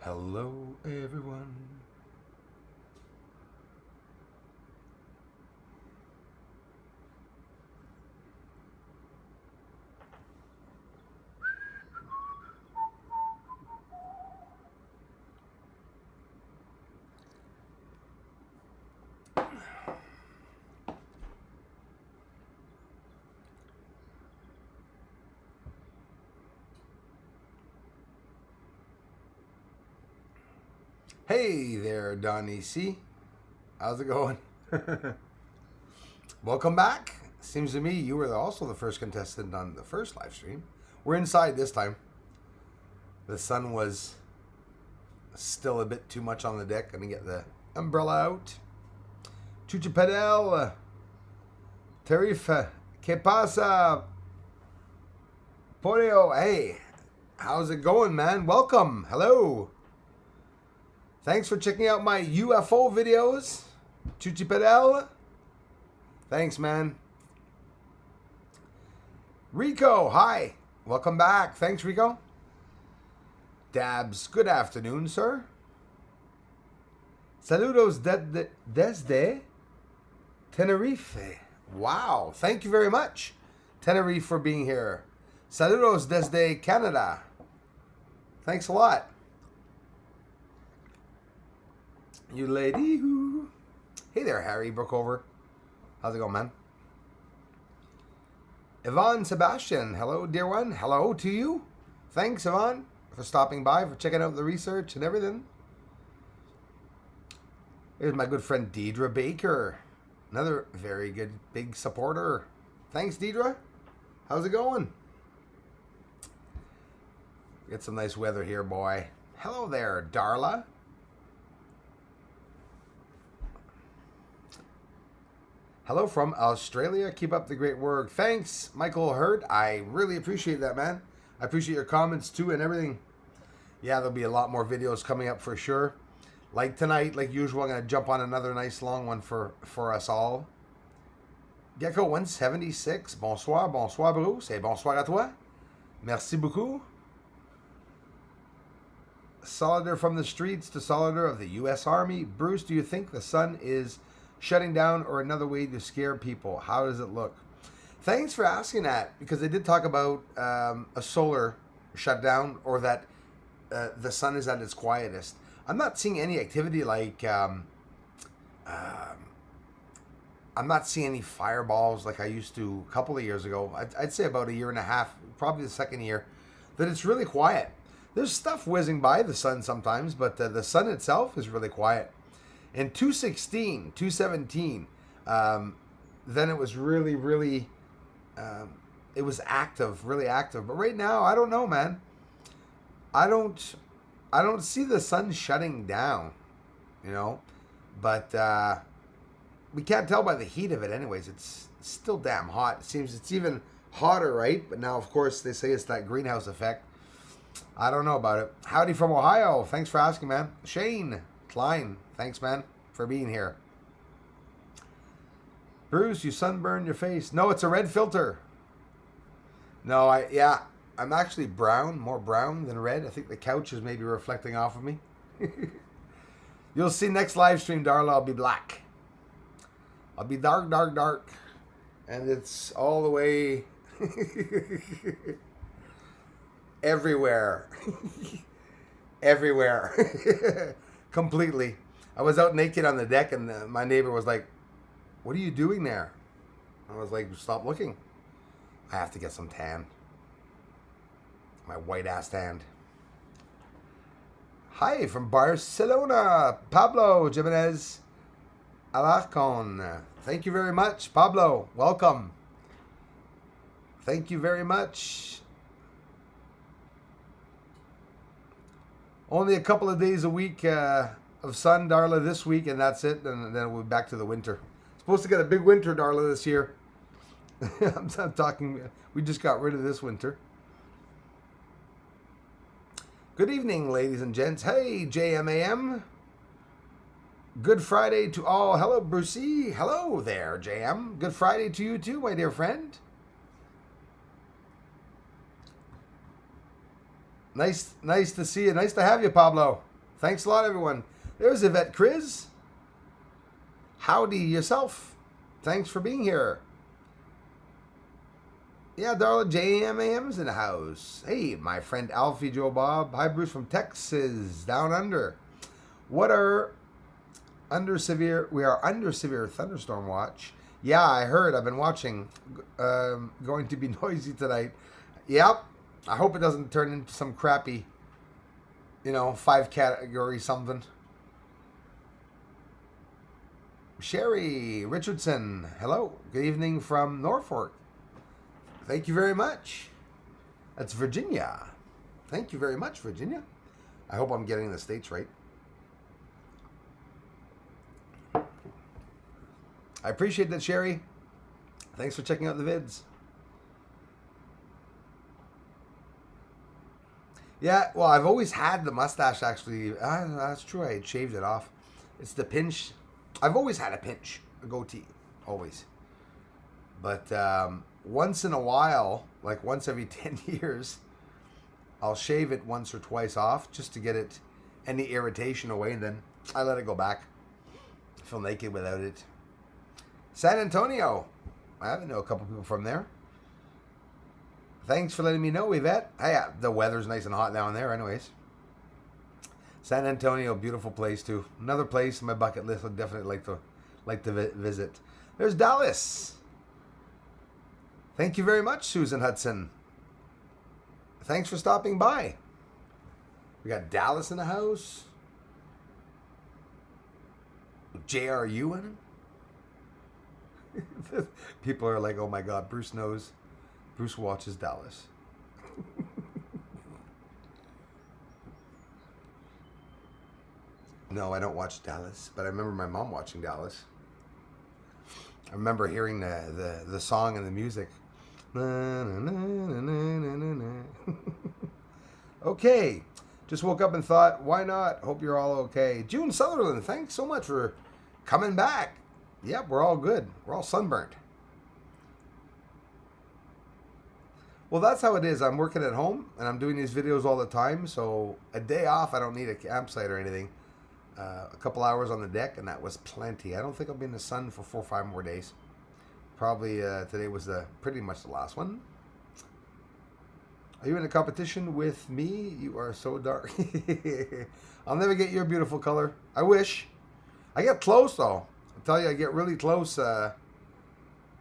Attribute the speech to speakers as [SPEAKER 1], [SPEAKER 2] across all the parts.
[SPEAKER 1] Hello, everyone. Hey there, Donnie C. How's it going? Welcome back. Seems to me you were also the first contestant on the first live stream. We're inside this time. The sun was still a bit too much on the deck. Gonna get the umbrella out. Chucha Pedel. Tarifa. Que pasa? Polio. Hey, how's it going, man? Welcome. Hello. Thanks for checking out my UFO videos. Chuchi Pedel. Thanks, man. Rico, hi. Welcome back. Thanks, Rico. Dabs, good afternoon, sir. Saludos desde Tenerife. Wow, thank you very much, Tenerife, for being here. Saludos desde Canada. Thanks a lot. You lady who. Hey there, Harry Brookover. How's it going, man? Yvonne Sebastian. Hello, dear one. Hello to you. Thanks, Yvonne, for stopping by, for checking out the research and everything. Here's my good friend Deidre Baker. Another very good big supporter. Thanks, Deidre. How's it going? Get some nice weather here, boy. Hello there, Darla. Hello from Australia. Keep up the great work. Thanks, Michael Hurd. I really appreciate that, man. I appreciate your comments too and everything. Yeah, there'll be a lot more videos coming up for sure. Like tonight, like usual, I'm going to jump on another nice long one for us all. Gecko 176. Bonsoir, bonsoir, Bruce. Et bonsoir à toi. Merci beaucoup. Solider from the streets to Solider of the U.S. Army. Bruce, do you think the sun is shutting down or another way to scare people? How does it look? Thanks for asking that, because they did talk about a solar shutdown, or that the sun is at its quietest. I'm not seeing any activity like I'm not seeing any fireballs like I used to a couple of years ago. I'd say about a year and a half, probably the second year, that it's really quiet. There's stuff whizzing by the sun sometimes, but the sun itself is really quiet. In 216, 217, then it was really, it was active, really active. But right now, I don't know, man. I don't see the sun shutting down, you know. But we can't tell by the heat of it anyways. It's still damn hot. It seems it's even hotter, right? But now, of course, they say it's that greenhouse effect. I don't know about it. Howdy from Ohio. Thanks for asking, man. Shane Klein. Thanks, man, for being here. Bruce, you sunburned your face. No, it's a red filter. No, I'm actually brown, more brown than red. I think the couch is maybe reflecting off of me. You'll see next live stream, Darla, I'll be black. I'll be dark, dark, dark. And it's all the way everywhere. Everywhere. Completely. I was out naked on the deck, and my neighbor was like, "What are you doing there?" I was like, "Stop looking. I have to get some tan. My white ass tanned." Hi from Barcelona, Pablo Jimenez Alarcon. Thank you very much, Pablo. Welcome. Thank you very much. Only a couple of days a week of sun, Darla, this week, and that's it. And then we'll be back to the winter. Supposed to get a big winter, Darla, this year. I'm not talking. We just got rid of this winter. Good evening, ladies and gents. Hey, JMAM. Good Friday to all. Hello, Brucey. Hello there, JM. Good Friday to you too, my dear friend. Nice to see you. Nice to have you, Pablo. Thanks a lot, everyone. There's Yvette Chris. Howdy yourself. Thanks for being here. Yeah, Darla JMAM's in the house. Hey, my friend Alfie Joe Bob. Hi, Bruce from Texas, down under. We are under severe thunderstorm watch. Yeah, I heard. I've been watching. Going to be noisy tonight. Yep. I hope it doesn't turn into some crappy, 5 category something. Sherry Richardson. Hello. Good evening from Norfolk. Thank you very much. That's Virginia. Thank you very much, Virginia. I hope I'm getting the states right. I appreciate that, Sherry. Thanks for checking out the vids. Yeah, well, I've always had the mustache, actually. That's true. I had shaved it off. It's the pinch. I've always had a pinch, a goatee, always. But once in a while, like once every 10 years, I'll shave it once or twice off just to get any irritation away, and then I let it go back. I feel naked without it. San Antonio. I know a couple people from there. Thanks for letting me know, Yvette. Hey, the weather's nice and hot down there anyways. San Antonio, beautiful place too. Another place on my bucket list I'd definitely like to visit. There's Dallas. Thank you very much, Susan Hudson. Thanks for stopping by. We got Dallas in the house. JRU in it. People are like, oh my God, Bruce knows. Bruce watches Dallas. No, I don't watch Dallas, but I remember my mom watching Dallas. I remember hearing the song and the music. Okay, just woke up and thought, why not? Hope you're all okay. June Sutherland, thanks so much for coming back. Yep, we're all good. We're all sunburnt. Well, that's how it is. I'm working at home, and I'm doing these videos all the time, so a day off, I don't need a campsite or anything. A couple hours on the deck, and that was plenty. I don't think I'll be in the sun for 4 or 5 more days. Probably today was pretty much the last one. Are you in a competition with me? You are so dark. I'll never get your beautiful color. I wish. I get close, though. I'll tell you, I get really close.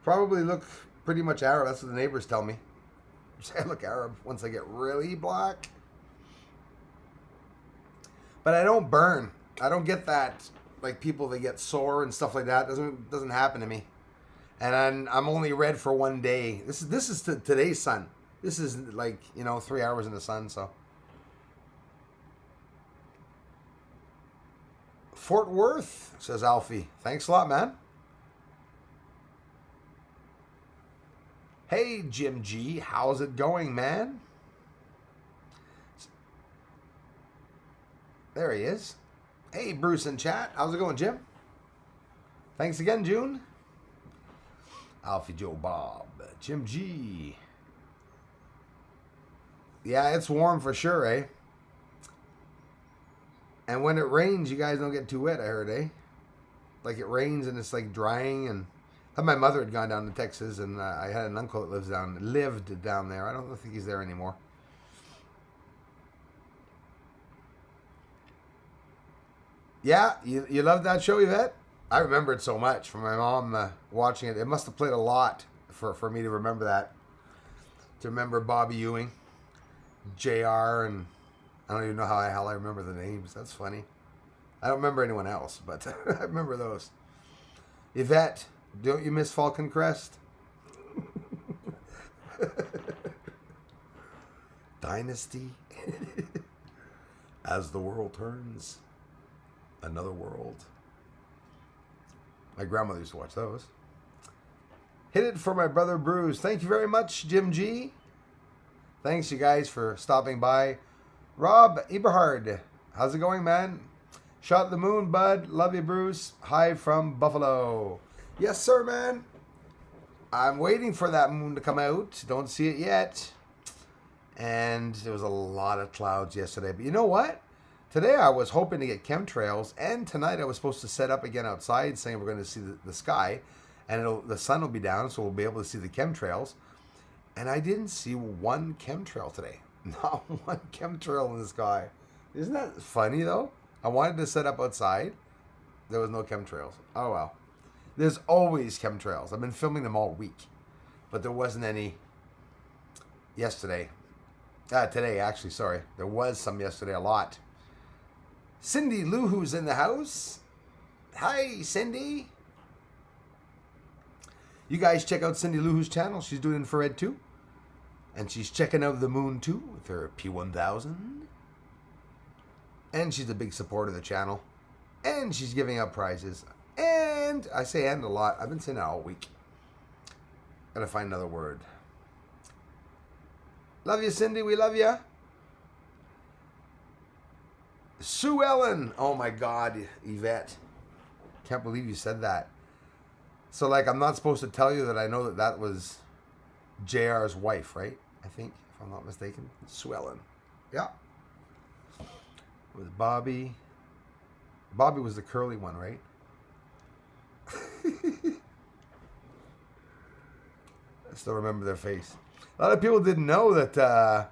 [SPEAKER 1] Probably look pretty much Arab. That's what the neighbors tell me. I look Arab once I get really black. But I don't burn. I don't get that, like people that get sore and stuff like that. Doesn't happen to me. And I'm only red for 1 day. This is today's sun. This is like 3 hours in the sun. So Fort Worth, says Alfie. Thanks a lot, man. Hey, Jim G, how's it going, man? There he is. Hey, Bruce in chat. How's it going, Jim? Thanks again, June. Alfie Joe Bob. Jim G. Yeah, it's warm for sure, eh? And when it rains, you guys don't get too wet, I heard, eh? Like it rains and it's like drying. And my mother had gone down to Texas, and I had an uncle that lived down there. I don't think he's there anymore. Yeah, you love that show, Yvette? I remember it so much from my mom watching it. It must have played a lot for me to remember that. To remember Bobby Ewing, JR, and I don't even know how the hell I remember the names. That's funny. I don't remember anyone else, but I remember those. Yvette, don't you miss Falcon Crest? Dynasty. As the world turns. Another world. My grandmother used to watch those. Hit it for my brother Bruce. Thank you very much, Jim G. Thanks, you guys, for stopping by. Rob Eberhard. How's it going, man? Shot the moon, bud. Love you, Bruce. Hi from Buffalo. Yes, sir, man. I'm waiting for that moon to come out. Don't see it yet. And there was a lot of clouds yesterday. But you know what? Today I was hoping to get chemtrails, and tonight I was supposed to set up again outside, saying we're going to see the sky, and the sun will be down, so we'll be able to see the chemtrails. And I didn't see one chemtrail today. Not one chemtrail in the sky. Isn't that funny, though? I wanted to set up outside. There was no chemtrails. Oh, well. There's always chemtrails. I've been filming them all week. But there wasn't any yesterday. Today, actually, sorry. There was some yesterday, a lot. Cindy Lou, who's in the house. Hi, Cindy. You guys check out Cindy Lou Who's channel. She's doing infrared too. And she's checking out the moon too with her P1000. And she's a big supporter of the channel. And she's giving out prizes. And I say and a lot. I've been saying that all week. Gotta find another word. Love you, Cindy. We love you. Sue Ellen. Oh my God, Yvette. Can't believe you said that. So, like, I'm not supposed to tell you that I know that was JR's wife, right? I think, if I'm not mistaken. Sue Ellen. Yeah. It was Bobby. Bobby was the curly one, right? I still remember their face. A lot of people didn't know that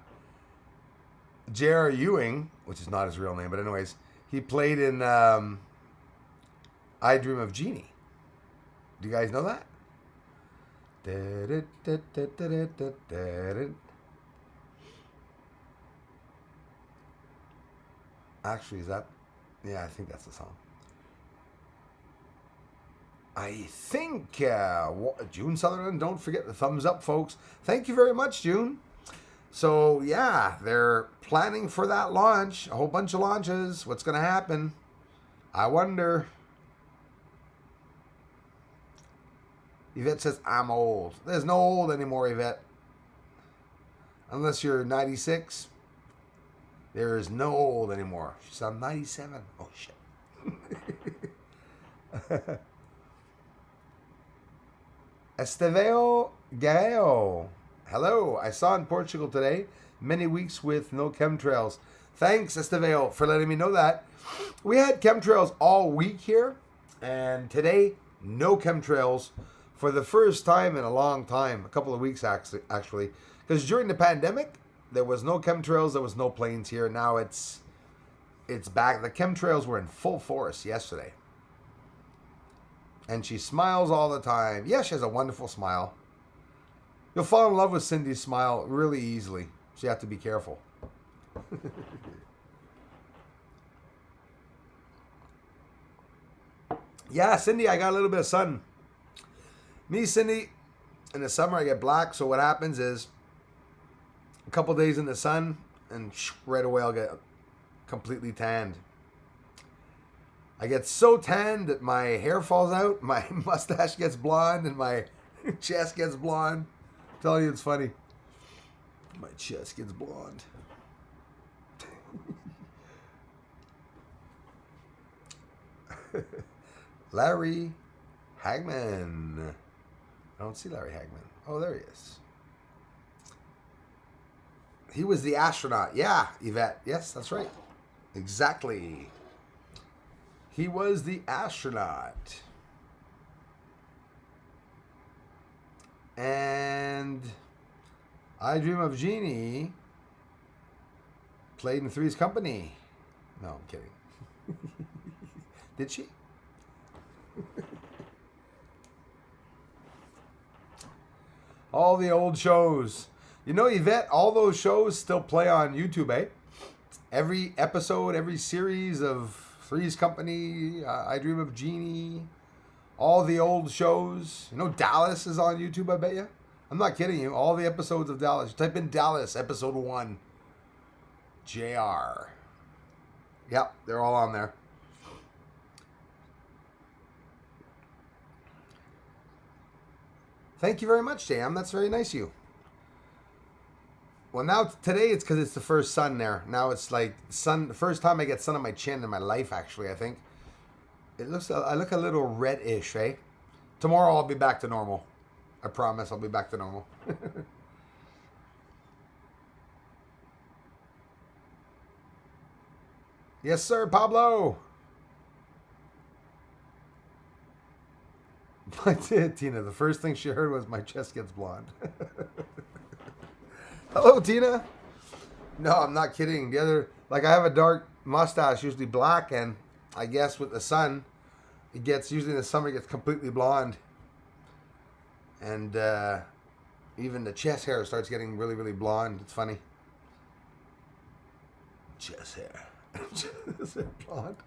[SPEAKER 1] J.R. Ewing, which is not his real name, but anyways, he played in I Dream of Jeannie. Do you guys know that? Actually, is that? Yeah, I think that's the song. I think June Sutherland, don't forget the thumbs up, folks. Thank you very much, June. So, yeah, they're planning for that launch. A whole bunch of launches. What's going to happen? I wonder. Yvette says, I'm old. There's no old anymore, Yvette. Unless you're 96. There is no old anymore. She said, I'm 97. Oh, shit. Esteveo Guerrero. Hello. I saw in Portugal today. Many weeks with no chemtrails. Thanks, Esteveo, for letting me know that. We had chemtrails all week here. And today, no chemtrails for the first time in a long time. A couple of weeks, actually. Because during the pandemic, there was no chemtrails. There was no planes here. Now it's back. The chemtrails were in full force yesterday. And she smiles all the time. Yeah, she has a wonderful smile. You'll fall in love with Cindy's smile really easily. So you have to be careful. Yeah, Cindy, I got a little bit of sun. Me, Cindy, in the summer I get black. So what happens is a couple days in the sun and right away I'll get completely tanned. I get so tanned that my hair falls out, my mustache gets blonde, and my chest gets blonde. I'm telling you, it's funny. My chest gets blonde. Larry Hagman. I don't see Larry Hagman. Oh, there he is. He was the astronaut. Yeah, Yvette. Yes, that's right. Exactly. He was the astronaut. And I Dream of Jeannie played in Three's Company. No, I'm kidding. Did she? All the old shows. You know, Yvette, all those shows still play on YouTube, eh? Every episode, every series of Three's Company, I Dream of Jeannie, all the old shows. You know, Dallas is on YouTube, I bet you. I'm not kidding you. All the episodes of Dallas. You type in Dallas, episode 1. JR. Yep, they're all on there. Thank you very much, JM. That's very nice of you. Well, now today it's because it's the first sun there. Now it's like sun. The first time I get sun on my chin in my life, actually, I think. It looks. I look a little reddish, eh? Tomorrow I'll be back to normal. I promise I'll be back to normal. Yes, sir, Pablo. Tina, the first thing she heard was my chest gets blonde. Hello, Tina. No, I'm not kidding. The other, like, I have a dark mustache, usually black, and I guess with the sun, it gets, usually in the summer, it gets completely blonde. And even the chest hair starts getting really, really blonde. It's funny. Chest hair. Chest hair blonde.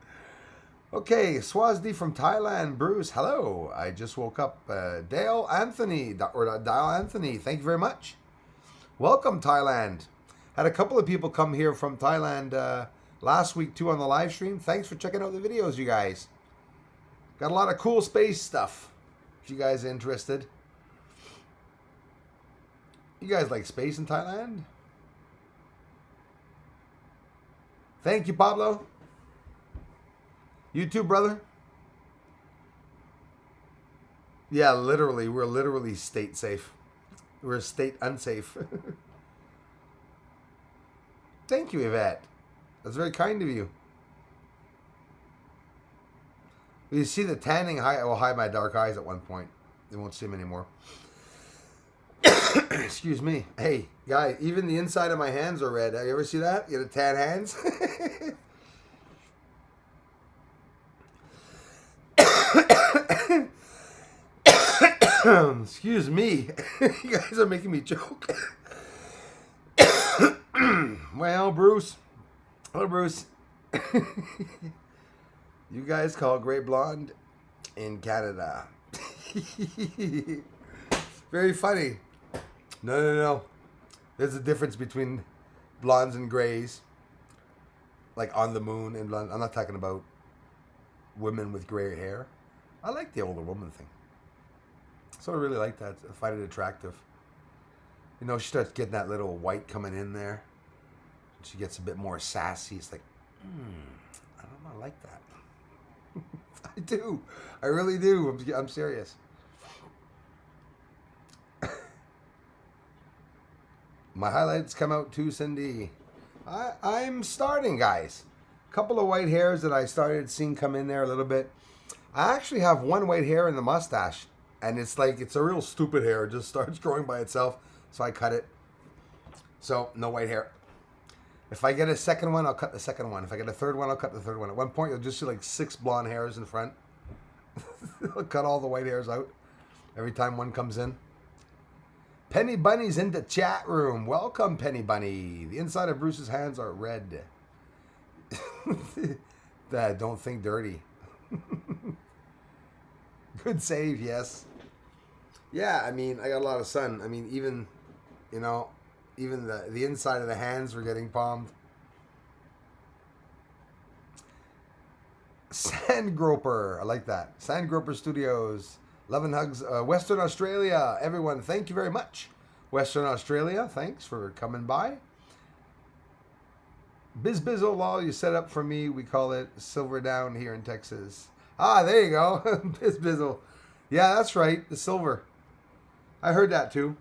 [SPEAKER 1] Okay, Swazdi from Thailand. Bruce, hello. I just woke up. Dale Anthony, or Dale Anthony, thank you very much. Welcome, Thailand. Had a couple of people come here from Thailand last week, too, on the live stream. Thanks for checking out the videos, you guys. Got a lot of cool space stuff, if you guys are interested. You guys like space in Thailand? Thank you, Pablo. You too, brother. Yeah, literally. We're literally state safe. We're state unsafe. Thank you, Yvette. That's very kind of you. You see the tanning, I will hide my dark eyes at one point. They won't see them anymore. Excuse me. Hey, guy, even the inside of my hands are red. You ever see that? You get a tan hands? Excuse me. You guys are making me choke. Well, Bruce. Hello, Bruce. You guys call Great Blonde in Canada. Very funny. No. There's a difference between blondes and grays. Like on the moon and blonde. I'm not talking about women with gray hair. I like the older woman thing. So I really like that. I find it attractive. You know, she starts getting that little white coming in there. She gets a bit more sassy. It's like, I don't know, I like that. I do. I really do. I'm serious. My highlights come out too, Cindy. I'm starting, guys. A couple of white hairs that I started seeing come in there a little bit. I actually have one white hair in the mustache. And it's like, it's a real stupid hair. It just starts growing by itself. So I cut it. So, no white hair. If I get a second one, I'll cut the second one. If I get a third one, I'll cut the third one. At one point, you'll just see like 6 blonde hairs in front. I'll cut all the white hairs out every time one comes in. Penny Bunny's in the chat room. Welcome, Penny Bunny. The inside of Bruce's hands are red. Don't think dirty. Good save, yes. Yeah, I mean, I got a lot of sun. I mean, even, you know, even the inside of the hands were getting palmed. Sandgroper, I like that. Sandgroper Studios. Love and hugs. Western Australia. Everyone, thank you very much. Western Australia, thanks for coming by. Bizbizzle Law, you set up for me. We call it Silver Down here in Texas. Ah, there you go. Bizbizzle. Yeah, that's right. The silver. I heard that too.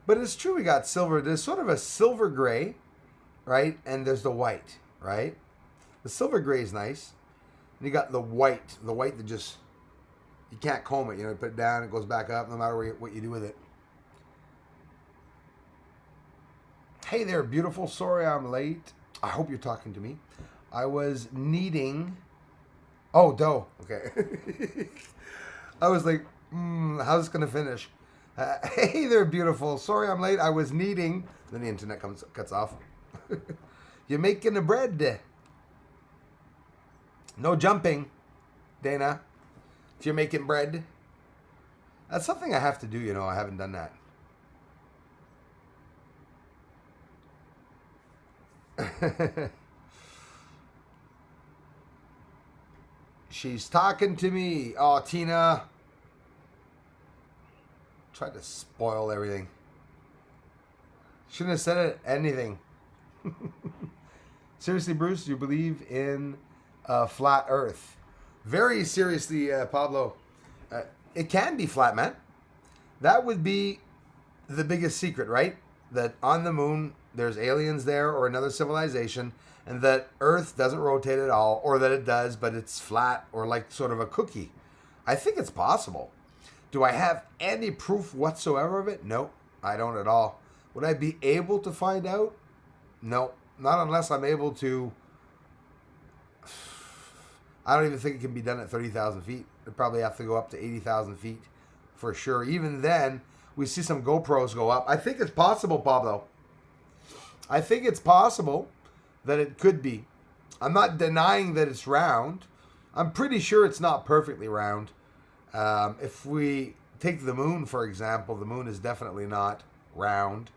[SPEAKER 1] But it's true, we got silver. There's sort of a silver gray, right? And there's the white, right? The silver gray is nice. And you got the white that just, you can't comb it. You know, you put it down, it goes back up, no matter what you do with it. Hey there, beautiful. Sorry I'm late. I hope you're talking to me. I was needing... Oh, dough. Okay. I was like, how's this going to finish? Hey there, beautiful. Sorry I'm late. I was needing... Then the internet cuts off. You're making the bread. No jumping, Dana. If you're making bread. That's something I have to do, you know. I haven't done that. She's talking to me. Oh, Tina. Tried to spoil everything. Shouldn't have said anything. Seriously, Bruce, do you believe in flat Earth? Very seriously, Pablo. It can be flat, man. That would be the biggest secret, right? That on the moon, there's aliens there or another civilization, and that Earth doesn't rotate at all, or that it does, but it's flat or like sort of a cookie. I think it's possible. Do I have any proof whatsoever of it? No, I don't at all. Would I be able to find out? No, not unless I'm able to. I don't even think it can be done at 30,000 feet. It'd probably have to go up to 80,000 feet for sure. Even then, we see some GoPros go up. I think it's possible, Pablo. I think it's possible that it could be. I'm not denying that it's round. I'm pretty sure it's not perfectly round. If we take the moon, for example, the moon is definitely not round.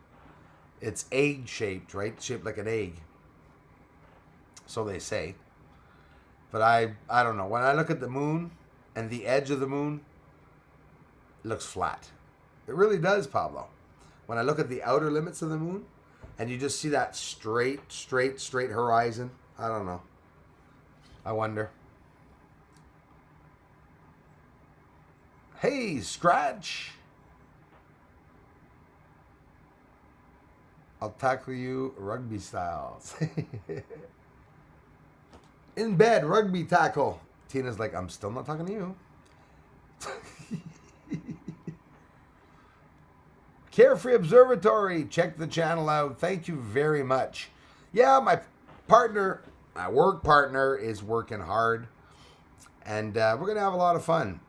[SPEAKER 1] It's egg-shaped, right? Shaped like an egg. So they say. But I don't know. When I look at the moon and the edge of the moon, it looks flat. It really does, Pablo. When I look at the outer limits of the moon and you just see that straight horizon, I don't know. I wonder. Hey, Scratch. I'll tackle you rugby styles. In bed, rugby tackle. Tina's like, I'm still not talking to you. Carefree Observatory. Check the channel out. Thank you very much. Yeah, my partner, my work partner, is working hard. And we're going to have a lot of fun.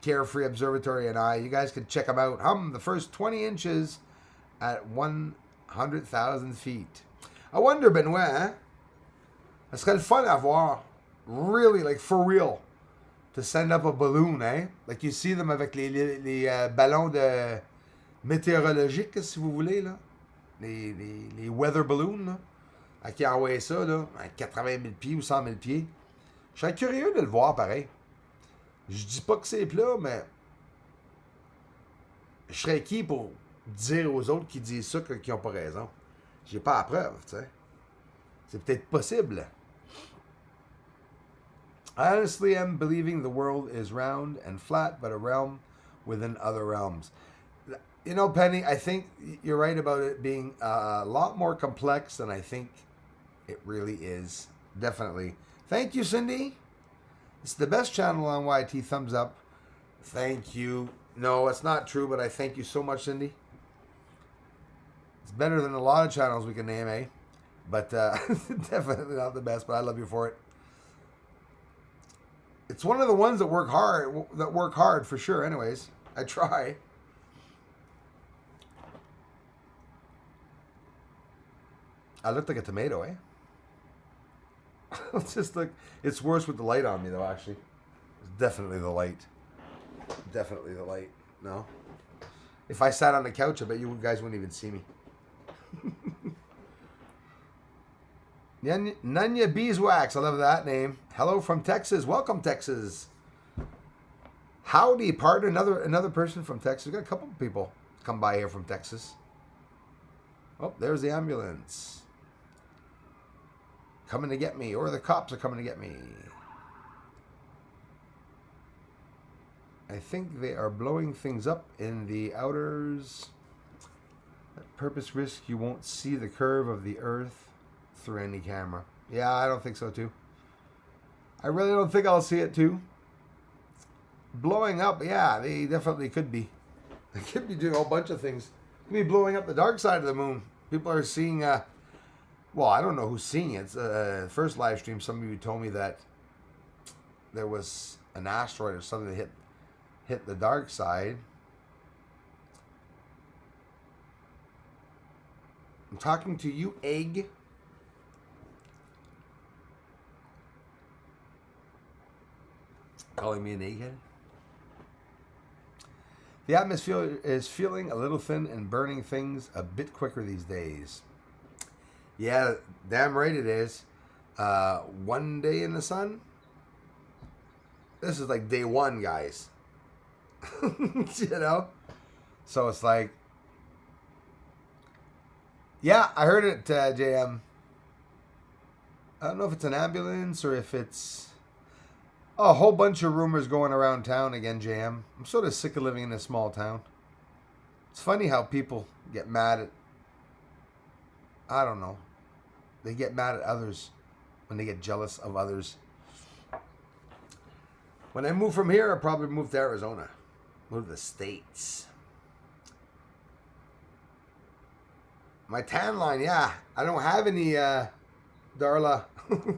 [SPEAKER 1] Carefree Observatory and I. You guys can check them out. The first 20 inches at 100,000 feet. I wonder, Benoit, ça serait le fun à voir. Really, like for real. To send up a balloon, eh? Like you see them avec les ballons de météorologiques, si vous voulez, là. Les weather balloons, là. À qui envoyer ça, là, à 80 000 pieds ou 100 000 pieds. Je serais curieux de le voir pareil. Je dis pas que c'est plat, mais je serais qui pour dire aux autres qui disent ça qu'ils n'ont pas raison? J'ai pas la preuve, tu sais. C'est peut-être possible. I honestly am believing the world is round and flat, but a realm within other realms. You know, Penny, I think you're right about it being a lot more complex than I think it really is. Definitely. Thank you, Cindy. It's the best channel on YT. Thumbs up. Thank you. No, it's not true, but I thank you so much, Cindy. It's better than a lot of channels we can name, eh? But definitely not the best, but I love you for it. It's one of the ones that work hard for sure. Anyways, I try. I look like a tomato, eh? It's just like, it's worse with the light on me, though, actually. It's definitely the light. Definitely the light. No? If I sat on the couch, I bet you guys wouldn't even see me. Nanya Beeswax, I love that name. Hello from Texas. Welcome, Texas. Howdy, partner. Another person from Texas. We got a couple of people come by here from Texas. Oh, there's the ambulance. Coming to get me, or the cops are coming to get me. I think they are blowing things up in the outers. At purpose risk, you won't see the curve of the Earth through any camera. Yeah, I don't think so, too. I really don't think I'll see it, too. Blowing up, yeah, they definitely could be. They could be doing a whole bunch of things. They could be blowing up the dark side of the moon. People are seeing, well, I don't know who's seeing it. The first live stream, some of you told me that there was an asteroid or something that hit the dark side. I'm talking to you, egg. Calling me an egghead. The atmosphere is feeling a little thin and burning things a bit quicker these days. Yeah, damn right it is. One day in the sun. This is like day one, guys. You know? So it's like, yeah, I heard it, JM. I don't know if it's an ambulance or if it's a whole bunch of rumors going around town again, JM. I'm sort of sick of living in a small town. It's funny how people get mad at I don't know. They get mad at others when they get jealous of others. When I move from here, I'll probably move to Arizona. Move to the States. My tan line, yeah. I don't have any, Darla.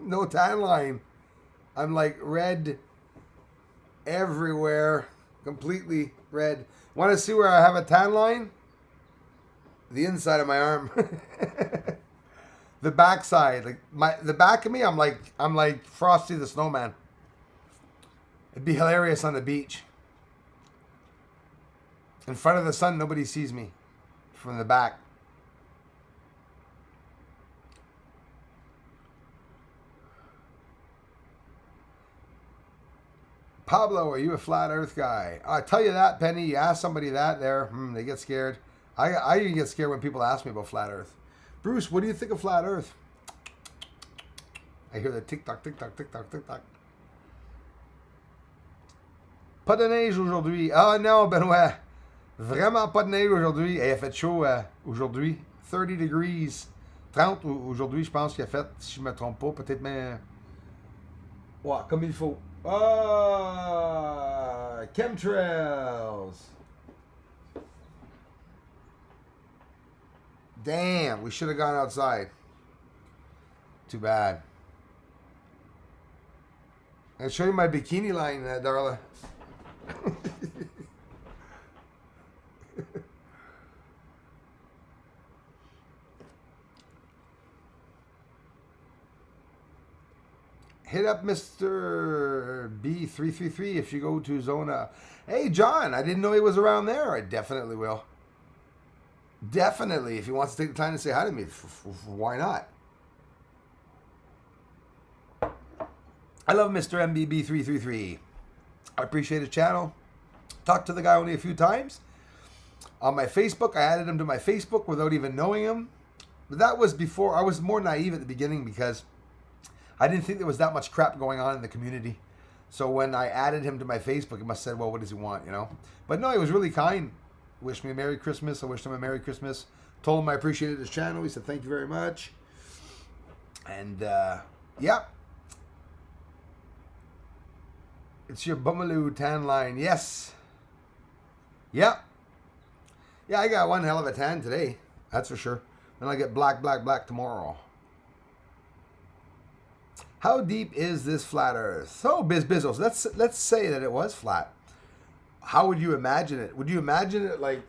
[SPEAKER 1] No tan line. I'm like red everywhere. Completely red. Want to see where I have a tan line? The inside of my arm. The back side. Like the back of me, I'm like Frosty the Snowman. It'd be hilarious on the beach. In front of the sun, nobody sees me from the back. Pablo, are you a flat earth guy? I tell you that, Penny. You ask somebody that there, they get scared. I even get scared when people ask me about flat earth. Bruce, what do you think of flat earth? I hear the tick-tock, tick-tock, tick-tock, tick-tock. Pas de neige aujourd'hui. Ah non, Benoît. Vraiment pas de neige aujourd'hui. Il a fait chaud aujourd'hui. 30 degrees. 30 aujourd'hui, je pense qu'il a fait, si je ne me trompe pas. Peut-être même... Ouais, comme il faut. Ah, chemtrails. Damn, we should have gone outside. Too bad. I'll show you my bikini line, Darla. Hit up Mr. B333 if you go to Zona. Hey, John, I didn't know he was around there. I definitely will. Definitely, if he wants to take the time to say hi to me, why not? I love Mr. MBB333. I appreciate his channel. Talked to the guy only a few times. On my Facebook, I added him to my Facebook without even knowing him. But that was before. I was more naive at the beginning because I didn't think there was that much crap going on in the community. So when I added him to my Facebook, he must have said, well, what does he want, you know? But no, he was really kind. Wished me a Merry Christmas. I wished him a Merry Christmas. Told him I appreciated his channel. He said, thank you very much. And, yeah. It's your Bumaloo tan line. Yes. Yep. Yeah, I got one hell of a tan today. That's for sure. Then I get black, black, black tomorrow. How deep is this flat Earth? Oh, Bizzles. Let's say that it was flat. How would you imagine it? Would you imagine it like...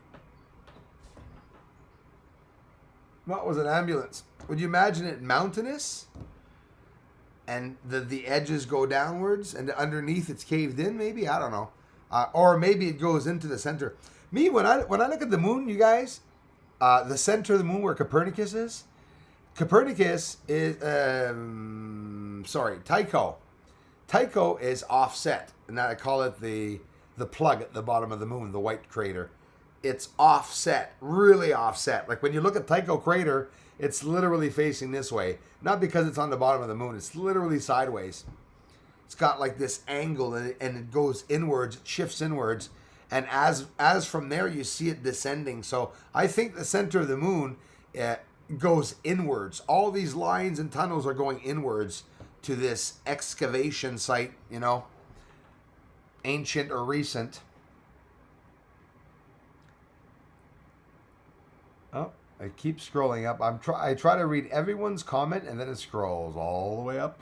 [SPEAKER 1] What was an ambulance? Would you imagine it mountainous? And the edges go downwards and underneath it's caved in, maybe? I don't know. Or maybe it goes into the center. Me, when I look at the moon, you guys, the center of the moon where Copernicus is, Tycho. Tycho is offset. And I call it the plug at the bottom of the moon, the white crater. It's offset, really offset. Like when you look at Tycho crater, it's literally facing this way. Not because it's on the bottom of the moon. It's literally sideways. It's got like this angle and it goes inwards, it shifts inwards. And as from there, you see it descending. So I think the center of the moon goes inwards. All these lines and tunnels are going inwards to this excavation site, you know, ancient or recent. Oh, I keep scrolling up. I try to read everyone's comment and then it scrolls all the way up.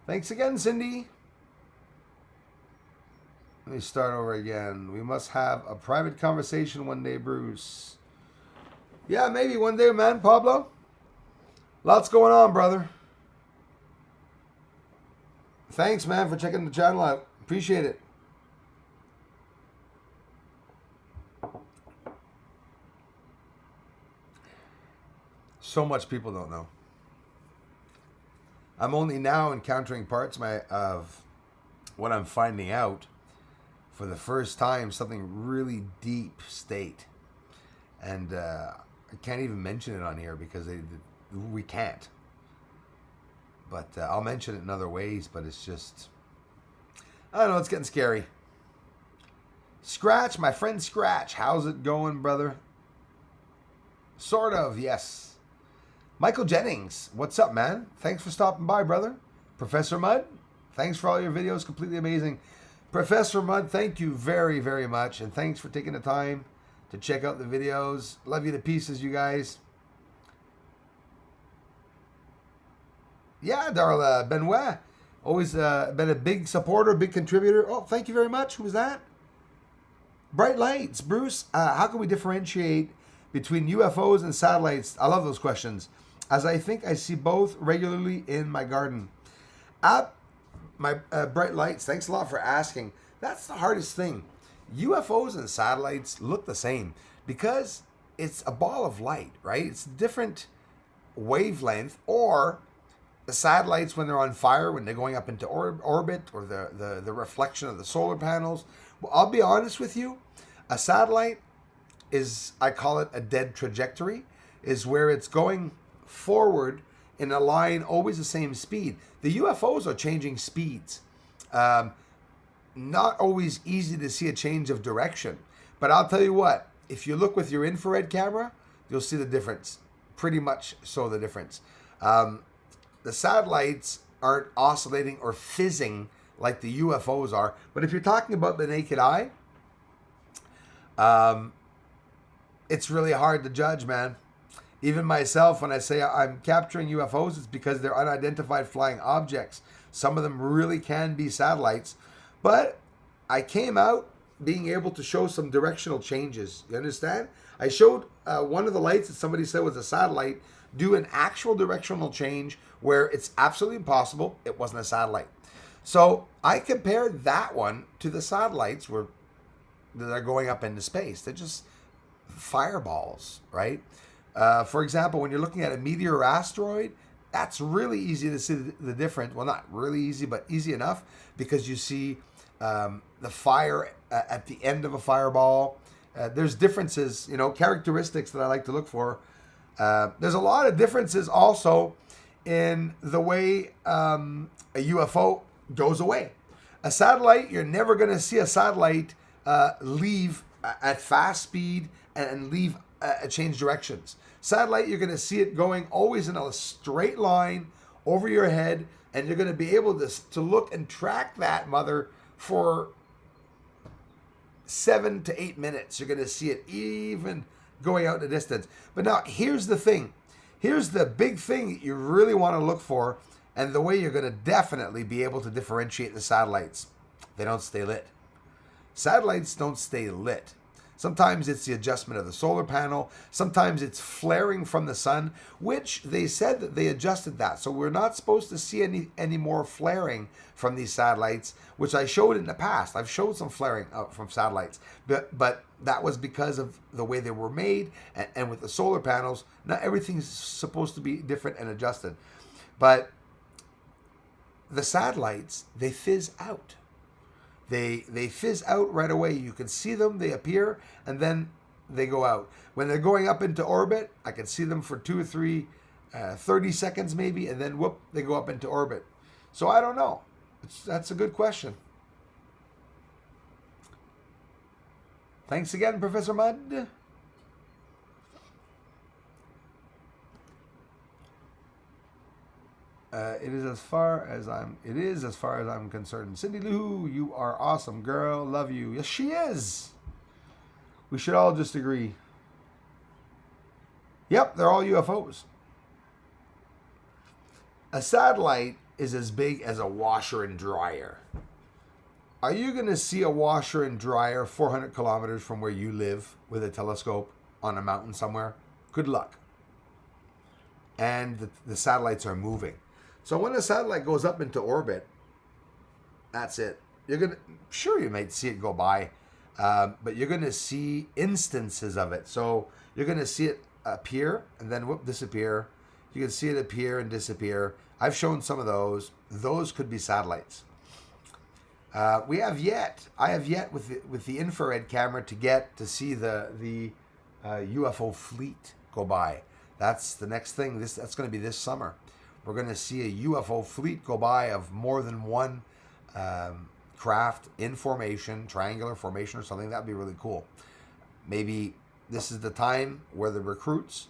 [SPEAKER 1] Thanks again, Cindy. Let me start over again. We must have a private conversation one day, Bruce. Yeah, maybe one day, man, Pablo. Lots going on, brother. Thanks, man, for checking the channel out. Appreciate it. So much people don't know. I'm only now encountering parts of what I'm finding out for the first time, something really deep state. And I can't even mention it on here because we can't. But I'll mention it in other ways, but it's just, I don't know, it's getting scary. Scratch, my friend Scratch, how's it going, brother? Sort of, yes. Michael Jennings, what's up, man? Thanks for stopping by, brother. Professor Mudd, thanks for all your videos. Completely amazing. Professor Mudd, thank you very, very much. And thanks for taking the time to check out the videos. Love you to pieces, you guys. Yeah, Darla Benoit. Always been a big supporter, big contributor. Oh, thank you very much. Who was that? Bright lights. Bruce, how can we differentiate between UFOs and satellites? I love those questions, as I think I see both regularly in my garden. My bright lights, thanks a lot for asking. That's the hardest thing. UFOs and satellites look the same because it's a ball of light, right? It's different wavelength, or the satellites, when they're on fire, when they're going up into orbit, or the reflection of the solar panels. Well, I'll be honest with you, a satellite is, I call it a dead trajectory, is where it's going forward in a line, always the same speed. The UFOs are changing speeds. Not always easy to see a change of direction. But I'll tell you what, if you look with your infrared camera, you'll see the difference. Pretty much so the difference. The satellites aren't oscillating or fizzing like the UFOs are. But if you're talking about the naked eye, it's really hard to judge, man. Even myself, when I say I'm capturing UFOs, it's because they're unidentified flying objects. Some of them really can be satellites. But I came out being able to show some directional changes. You understand? I showed one of the lights that somebody said was a satellite do an actual directional change where it's absolutely impossible it wasn't a satellite. So I compared that one to the satellites that are going up into space. They're just fireballs, right? For example, when you're looking at a meteor or asteroid, that's really easy to see the difference. Well, not really easy, but easy enough, because you see the fire at the end of a fireball. There's differences, characteristics that I like to look for. There's a lot of differences also in the way a UFO goes away. A satellite, you're never going to see a satellite leave at fast speed and leave change directions. Satellite, you're going to see it going always in a straight line over your head, and you're going to be able to look and track that mother for 7 to 8 minutes. You're going to see it even going out in the distance. But now, here's the thing. Here's the big thing that you really want to look for, and the way you're going to definitely be able to differentiate the satellites. They don't stay lit. Satellites don't stay lit. Sometimes it's the adjustment of the solar panel. Sometimes it's flaring from the sun, which they said that they adjusted that. So we're not supposed to see any more flaring from these satellites, which I showed in the past. I've showed some flaring from satellites, but that was because of the way they were made, and with the solar panels, not everything's supposed to be different and adjusted. But the satellites, they fizz out. They fizz out right away. You can see them, they appear, and then they go out. When they're going up into orbit, I can see them for 2 or 3, 30 seconds maybe, and then whoop, they go up into orbit. So I don't know. That's a good question. Thanks again, Professor Mudd. It is as far as I'm concerned. Cindy Lou, you are awesome, girl. Love you. Yes, she is. We should all just agree. Yep, they're all UFOs. A satellite is as big as a washer and dryer. Are you going to see a washer and dryer 400 kilometers from where you live with a telescope on a mountain somewhere? Good luck. And the satellites are moving. So when a satellite goes up into orbit, that's it. Sure, you might see it go by, but you're going to see instances of it. So you're going to see it appear and then whoop, disappear. You can see it appear and disappear. I've shown some of those. Those could be satellites. I have yet with the infrared camera to get to see the UFO fleet go by. That's the next thing. That's going to be this summer. We're going to see a UFO fleet go by of more than one craft in formation, triangular formation or something. That'd be really cool. Maybe this is the time where the recruits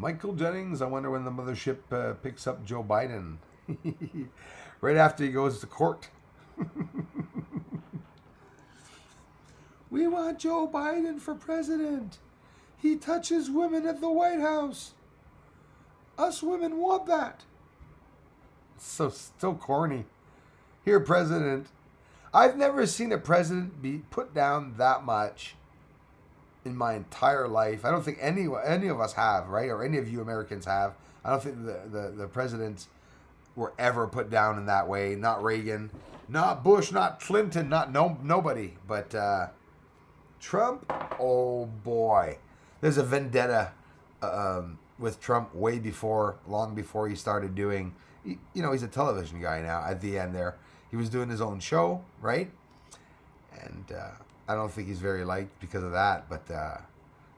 [SPEAKER 1] Michael Jennings, I wonder when the mothership picks up Joe Biden. Right after he goes to court. We want Joe Biden for president. He touches women at the White House. Us women want that. So corny. Here, president. I've never seen a president be put down that much in my entire life. I don't think any of us have, right? Or any of you Americans have. I don't think the presidents were ever put down in that way. Not Reagan, not Bush, not Clinton, not nobody. But Trump, oh boy. There's a vendetta with Trump long before he started doing, he's a television guy now at the end there. He was doing his own show, right? And I don't think he's very liked because of that, but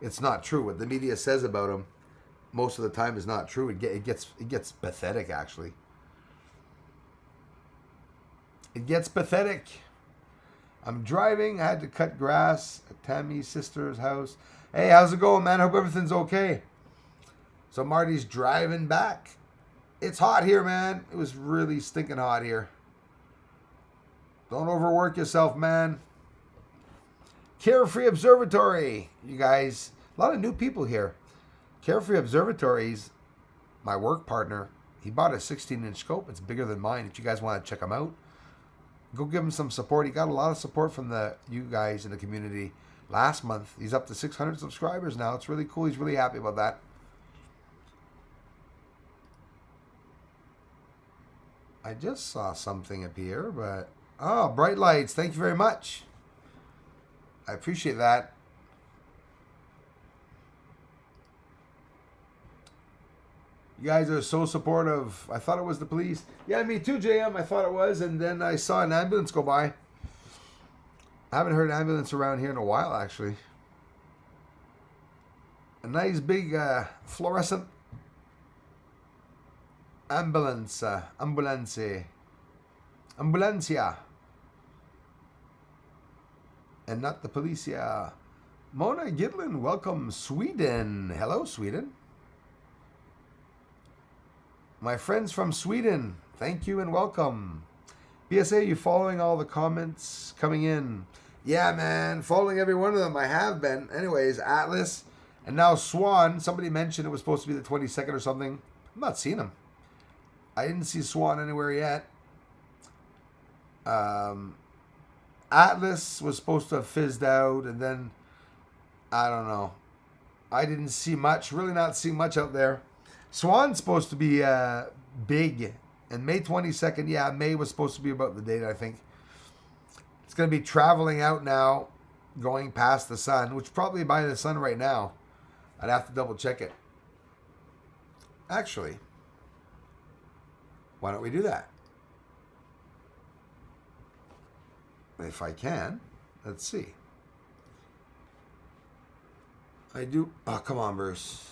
[SPEAKER 1] it's not true. What the media says about him most of the time is not true. It gets pathetic, actually. It gets pathetic. I'm driving. I had to cut grass at Tammy's sister's house. Hey, how's it going, man? Hope everything's okay. So Marty's driving back. It's hot here, man. It was really stinking hot here. Don't overwork yourself, man. Carefree Observatory. You guys, a lot of new people here. Carefree Observatories, my work partner, he bought a 16-inch scope. It's bigger than mine. If you guys want to check him out, go give him some support. He got a lot of support from you guys in the community last month. He's up to 600 subscribers now. It's really cool. He's really happy about that. I just saw something appear, but... Oh, bright lights. Thank you very much. I appreciate that. You guys are so supportive. I thought it was the police. Yeah, me too, JM. I thought it was, and then I saw an ambulance go by. I haven't heard an ambulance around here in a while, actually. A nice big fluorescent ambulancia. And not the policia. Mona Gidlin, welcome, Sweden. Hello, Sweden. My friends from Sweden, thank you and welcome. BSA, you following all the comments coming in? Yeah, man, following every one of them. I have been. Anyways, Atlas, and now Swan. Somebody mentioned it was supposed to be the 22nd or something. I'm not seeing him. I didn't see Swan anywhere yet. Atlas was supposed to have fizzed out, and then, I don't know. I didn't see much, really not see much out there. Swan's supposed to be big, and May 22nd, yeah, May was supposed to be about the date, I think. It's going to be traveling out now, going past the sun, which is probably by the sun right now. I'd have to double check it. Actually, why don't we do that? If I can, let's see. I do. Oh, come on, Bruce.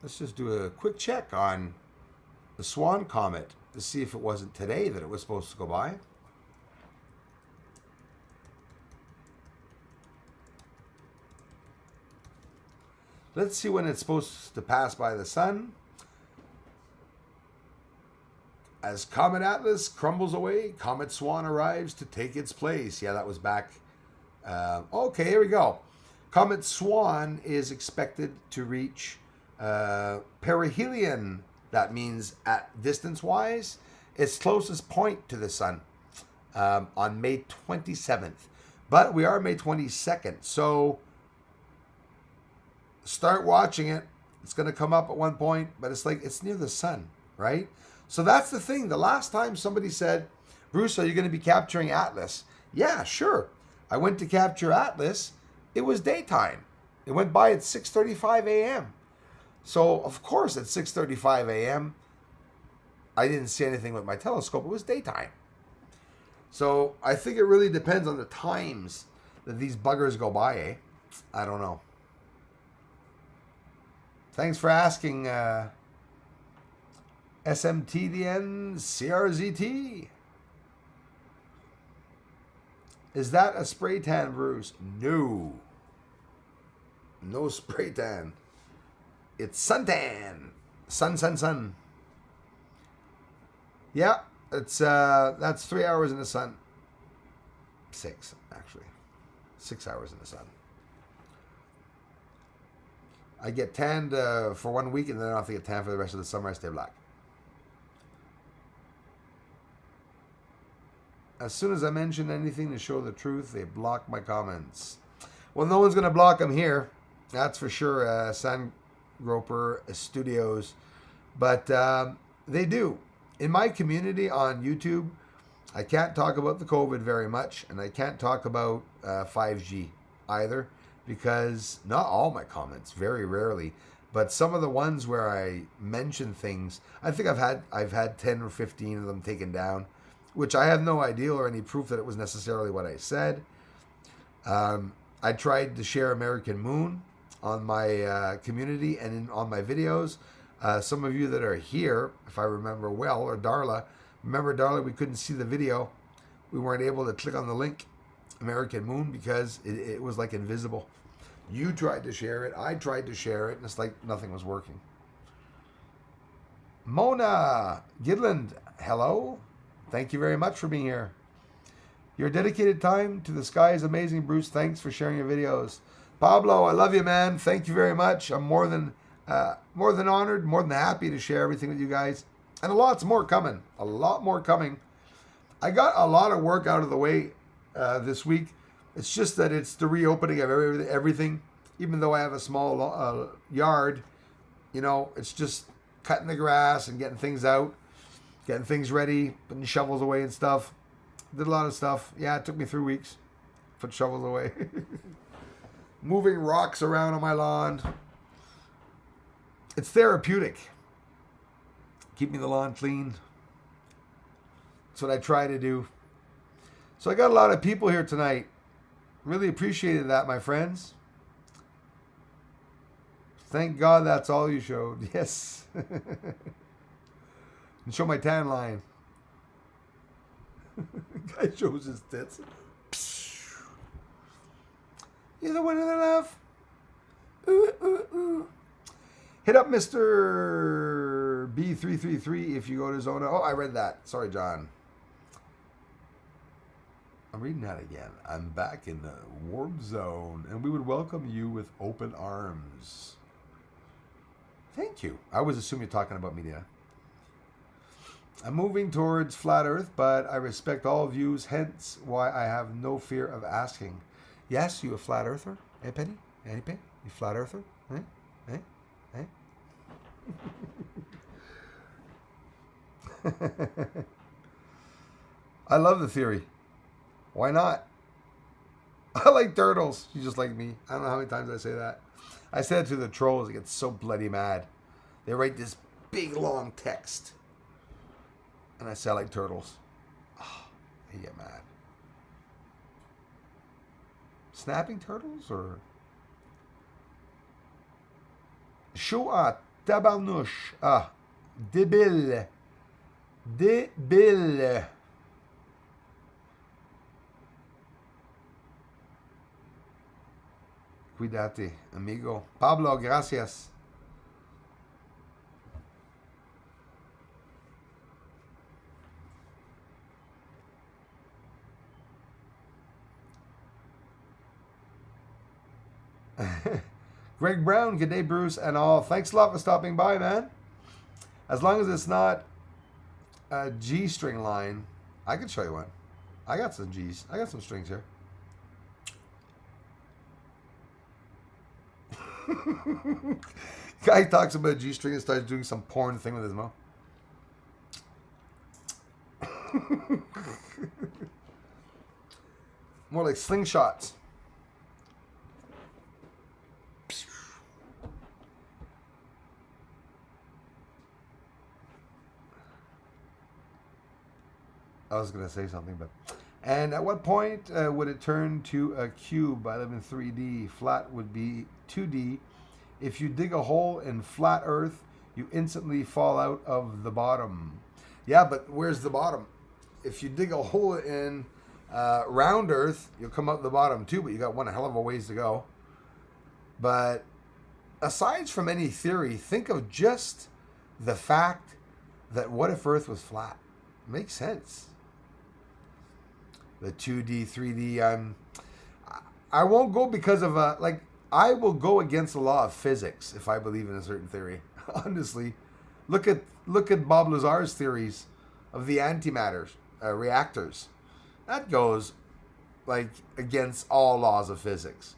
[SPEAKER 1] Let's just do a quick check on the Swan comet to see if it wasn't today that it was supposed to go by. Let's see when it's supposed to pass by the sun. As Comet Atlas crumbles away, Comet Swan arrives to take its place. Yeah, that was back. Okay, here we go. Comet Swan is expected to reach perihelion. That means at distance-wise, its closest point to the sun on May 27th. But we are May 22nd, so start watching it. It's going to come up at one point, but it's near the sun, right? So that's the thing. The last time somebody said, Bruce, are you going to be capturing Atlas? Yeah, sure. I went to capture Atlas. It was daytime. It went by at 6:35 a.m. So, of course, at 6:35 a.m., I didn't see anything with my telescope. It was daytime. So I think it really depends on the times that these buggers go by, eh? I don't know. Thanks for asking, SMTDN CRZT. Is that a spray tan, Bruce? No. No spray tan. It's suntan. Sun. Yeah, it's that's 3 hours in the sun. 6, actually. 6 hours in the sun. I get tanned for 1 week, and then I don't have to get tanned for the rest of the summer. I stay black. As soon as I mention anything to show the truth, they block my comments. Well, no one's going to block them here. That's for sure, Sandgroper Studios. But they do. In my community on YouTube, I can't talk about the COVID very much, and I can't talk about 5G either, because not all my comments, very rarely, but some of the ones where I mention things, I think I've had 10 or 15 of them taken down, which I have no idea or any proof that it was necessarily what I said. I tried to share American Moon on my community and on my videos. Some of you that are here, if I remember well, or Darla, remember Darla, we couldn't see the video. We weren't able to click on the link, American Moon, because it was like invisible. You tried to share it, I tried to share it, and it's like nothing was working. Mona Gidland, hello. Thank you very much for being here. Your dedicated time to the sky is amazing, Bruce. Thanks for sharing your videos. Pablo, I love you, man. Thank you very much. I'm more than honored, more than happy to share everything with you guys. And a lot's more coming. A lot more coming. I got a lot of work out of the way this week. It's just that it's the reopening of everything. Even though I have a small yard, it's just cutting the grass and getting things out, getting things ready, putting shovels away and stuff. Did a lot of stuff. Yeah, it took me 3 weeks. Put shovels away. Moving rocks around on my lawn. It's therapeutic. Keeping the lawn clean. That's what I try to do. So I got a lot of people here tonight. Really appreciated that, my friends. Thank God that's all you showed. Yes. And show my tan line. Guy shows his tits. You're the one of the love. Ooh, ooh, ooh. Hit up Mr. B333 if you go to Zona. Oh, I read that. Sorry, John. I'm reading that again. I'm back in the warp zone, and we would welcome you with open arms. Thank you. I was assuming you're talking about media. I'm moving towards flat Earth, but I respect all views, hence why I have no fear of asking. Yes, you a flat Earther? Hey, Penny? Any Penny? You flat Earther? Eh? I love the theory. Why not? I like turtles. You just like me. I don't know how many times I say that. I say it to the trolls. They get so bloody mad. They write this big long text. And I say I like turtles. Oh, they get mad. Snapping turtles or... Shoah tabarnouche. Ah. Débile. Débile. Cuídate, amigo. Pablo, gracias. Greg Brown, good day, Bruce, and all. Thanks a lot for stopping by, man. As long as it's not a G-string line, I can show you one. I got some G's. I got some strings here. Guy talks about a G-string and starts doing some porn thing with his mouth. More like slingshots. I was going to say something, but... And at what point would it turn to a cube? I live in 3D. Flat would be 2D. If you dig a hole in flat Earth, you instantly fall out of the bottom. Yeah, but where's the bottom? If you dig a hole in round Earth, you'll come out the bottom too, but you got one hell of a ways to go. But aside from any theory, think of just the fact that what if Earth was flat? Makes sense. The 2D, 3D. I won't go because of I will go against the law of physics if I believe in a certain theory. Honestly, look at Bob Lazar's theories of the antimatter reactors. That goes like against all laws of physics.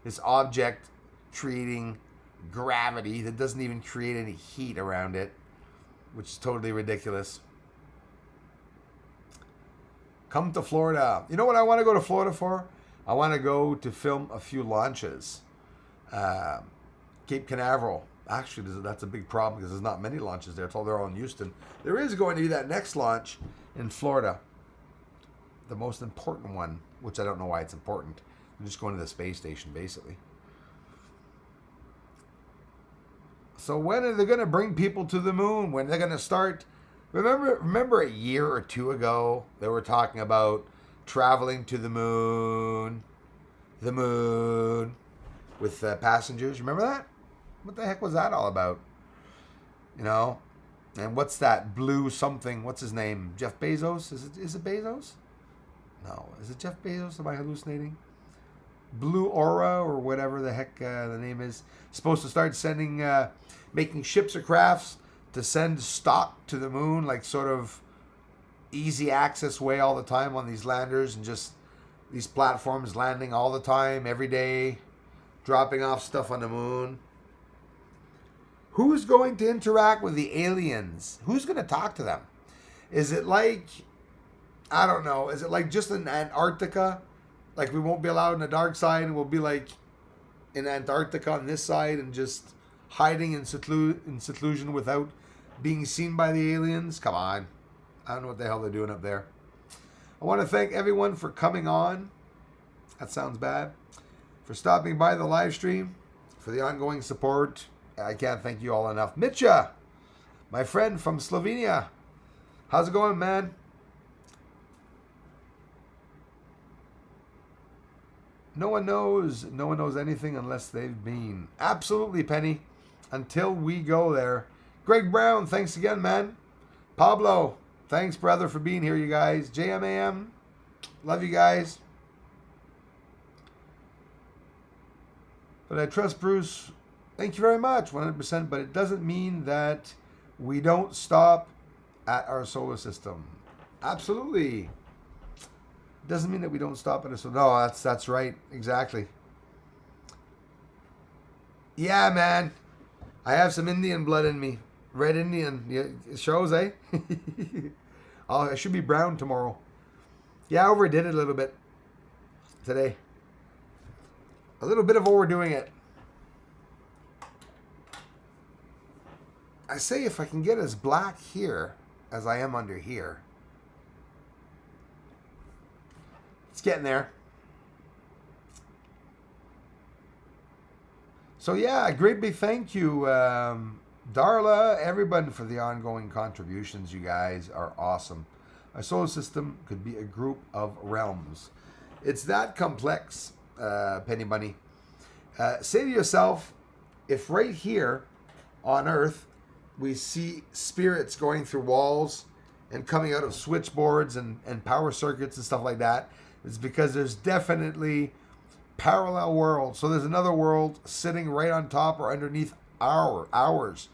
[SPEAKER 1] This object creating gravity that doesn't even create any heat around it, which is totally ridiculous. Come to Florida. You know what I want to go to Florida for? I want to go to film a few launches. Cape Canaveral. Actually, that's a big problem because there's not many launches there. They're all in Houston. There is going to be that next launch in Florida. The most important one, which I don't know why it's important. I'm just going to the space station, basically. So when are they going to bring people to the moon? When they're going to start? Remember a year or two ago, they were talking about traveling to the moon with passengers. Remember that? What the heck was that all about? You know? And what's that blue something? What's his name? Jeff Bezos? Is it Bezos? No. Is it Jeff Bezos? Am I hallucinating? Blue Aura or whatever the heck the name is. Supposed to start sending, making ships or crafts to send stock to the moon, like sort of easy access way all the time on these landers and just these platforms landing all the time, every day, dropping off stuff on the moon. Who's going to interact with the aliens? Who's going to talk to them? Is it like, I don't know, is it like just in Antarctica? Like we won't be allowed in the dark side and we'll be like in Antarctica on this side and just hiding in seclusion without being seen by the aliens? Come on. I don't know what the hell they're doing up there. I want to thank everyone for coming on. That sounds bad. For stopping by the live stream, for the ongoing support. I can't thank you all enough. Mitya, my friend from Slovenia. How's it going, man? No one knows anything unless they've been. Absolutely, Penny. Until we go there. Greg Brown, thanks again, man. Pablo, thanks, brother, for being here, you guys. JMAM, love you guys. But I trust Bruce. Thank you very much, 100%. But it doesn't mean that we don't stop at our solar system. Absolutely. Doesn't mean that we don't stop at it. So no, that's right. Exactly. Yeah, man. I have some Indian blood in me. Red Indian. Yeah, it shows, eh? I should be brown tomorrow. Yeah, I overdid it a little bit today. A little bit of overdoing it. I say if I can get as black here as I am under here. It's getting there. So yeah, a great big thank you, Darla, everybody for the ongoing contributions. You guys are awesome. Our solar system could be a group of realms. It's that complex, Penny Bunny. Say to yourself, if right here on Earth we see spirits going through walls and coming out of switchboards and power circuits and stuff like that, it's because there's definitely parallel worlds. So there's another world sitting right on top or underneath ours.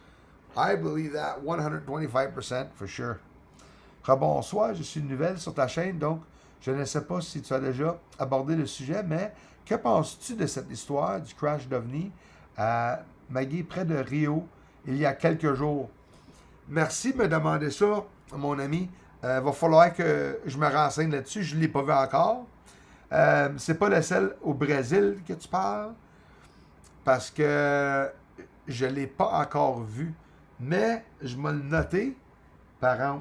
[SPEAKER 1] I believe that 125% for sure. Rebonsoir, je suis nouvelle sur ta chaîne, donc je ne sais pas si tu as déjà abordé le sujet, mais que penses-tu de cette histoire du crash d'OVNI à Maggie près de Rio il y a quelques jours? Merci de me demander ça, mon ami. Va falloir que je me renseigne là-dessus. Je ne l'ai pas vu encore. C'est pas le seul au Brésil que tu parles. Parce que je ne l'ai pas encore vu. Mais je vais le noter. Par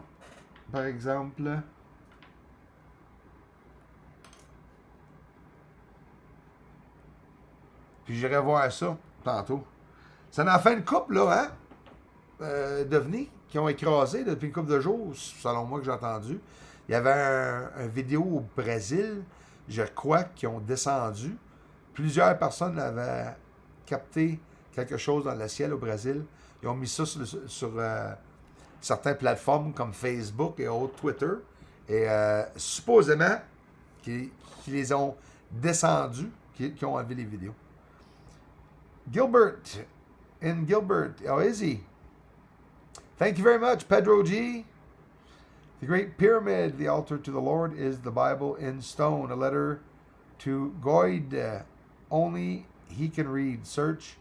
[SPEAKER 1] exemple. Puis j'irai voir ça tantôt. Ça en fait une couple, là, hein? D'OVNI qui ont écrasé depuis une couple de jours, selon moi que j'ai entendu. Il y avait un vidéo au Brésil, je crois, qui ont descendu. Plusieurs personnes avaient capté quelque chose dans le ciel au Brésil. Ils ont mis ça sur certaines plateformes comme Facebook et autres, Twitter. Et supposément qu'ils les ont descendus, qui ont enlevé les vidéos. Gilbert. Oh, is he? Thank you very much, Pedro G. The Great Pyramid, the altar to the Lord, is the Bible in stone. A letter to Goid. Only he can read. Search.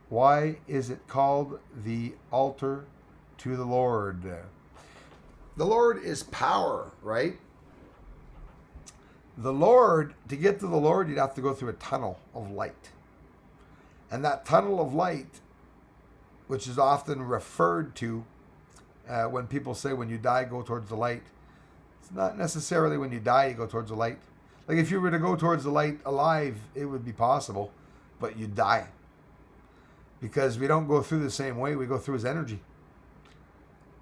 [SPEAKER 1] Why is it called the altar to the Lord? The Lord is power, right? The Lord, to get to the Lord, you'd have to go through a tunnel of light. And that tunnel of light, which is often referred to when people say when you die, go towards the light. It's not necessarily when you die, you go towards the light. Like if you were to go towards the light alive, it would be possible, but you die. Because we don't go through the same way, we go through his energy.